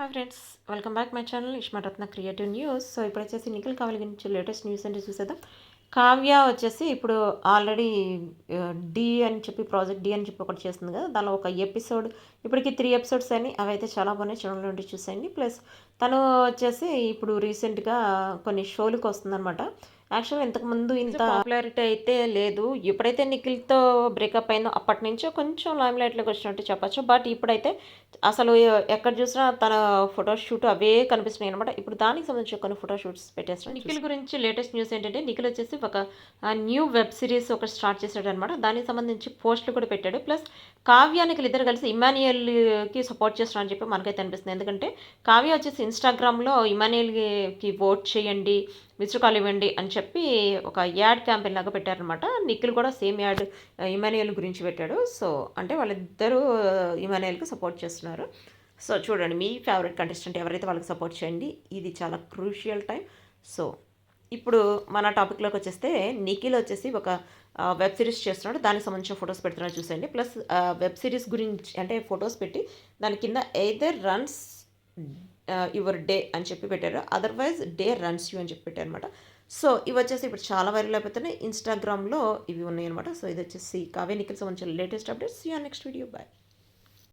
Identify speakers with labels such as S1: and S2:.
S1: Hi friends, welcome back my channel Ishmaratna creative news. So ఇప్పుడు వచ్చేసి నిఖిల్ కావ్య గురించి లేటెస్ట్ న్యూస్ అంటే చూసేద్దాం. కావ్య వచ్చేసి ఇప్పుడు ఆల్రెడీ డి అని చెప్పి ప్రాజెక్ట్ డి అని చెప్పి ఒకటి చేస్తుంది కదా, దానిలో ఒక ఎపిసోడ్ ఇప్పటికి 3 ఎపిసోడ్స్ అని అవైతే చాలా బాగున్నాయి, ఛానల్లో ఉండి చూసేయండి. ప్లస్ తను వచ్చేసి ఇప్పుడు రీసెంట్గా కొన్ని షోలకు వస్తుందన్నమాట. యాక్చువల్గా ఇంతకుముందు ఇంత పాపులారిటీ అయితే లేదు. ఎప్పుడైతే నిఖిల్తో బ్రేకప్ అయిందో అప్పటి నుంచో కొంచెం లైమ్ లైట్లోకి వచ్చినట్టు చెప్పచ్చు. బట్ ఇప్పుడైతే అసలు ఎక్కడ చూసినా తన ఫోటోషూట్ అవే కనిపిస్తున్నాయి అనమాట. ఇప్పుడు దానికి సంబంధించి కొన్ని ఫోటోషూట్స్ పెట్టేస్తున్నాడు. నిఖిల్ గురించి లేటెస్ట్ న్యూస్ ఏంటంటే, నిఖిల్ వచ్చేసి ఒక న్యూ వెబ్ సిరీస్ ఒకటి స్టార్ట్ చేశాడు అనమాట. దానికి సంబంధించి పోస్టులు కూడా పెట్టాడు. ప్లస్ కావ్యానికి ఇద్దరు కలిసి ఇమాన్యుయల్కి సపోర్ట్ చేస్తున్నారని చెప్పి మనకైతే అనిపిస్తుంది. ఎందుకంటే కావ్య వచ్చేసి ఇన్స్టాగ్రామ్లో ఇమాన్యుయల్కి ఓట్ చేయండి, మిస్డ్ కాల్ ఇవ్వండి అని చెప్పి ఒక యాడ్ క్యాంపెయిన్ లాగా పెట్టారనమాట. నిఖిల్ కూడా సేమ్ యాడ్ ఇమాన్యుయల్ గురించి పెట్టాడు. సో అంటే వాళ్ళిద్దరూ ఇమాన్యుయల్కి సపోర్ట్ చేస్తున్నారు. సో చూడండి, మీ ఫేవరెట్ కంటెస్టెంట్ ఎవరైతే వాళ్ళకి సపోర్ట్ చేయండి. ఇది చాలా క్రూషియల్ టైం. సో ఇప్పుడు మన టాపిక్లోకి వచ్చేస్తే, నిఖిల్ వచ్చేసి ఒక వెబ్ సిరీస్ చేస్తున్నాడు. దానికి సంబంధించిన ఫొటోస్ పెడుతున్నాడు చూసేయండి. ప్లస్ వెబ్ సిరీస్ గురించి అంటే ఫొటోస్ పెట్టి దాని కింద ఎయిదర్ రన్స్ యువర్ డే అని చెప్పి పెట్టారు, అదర్వైజ్ డే రన్స్ యూ అని చెప్పి పెట్టారు అనమాట. సో ఇవి వచ్చేసి ఇప్పుడు చాలా వైరల్ అయిపోతున్నాయి. ఇన్స్టాగ్రామ్లో ఇవి ఉన్నాయి అనమాట. సో ఇది వచ్చేసి కావ్య నిఖిల్ సంబంధించిన latest updates. You next video. Bye.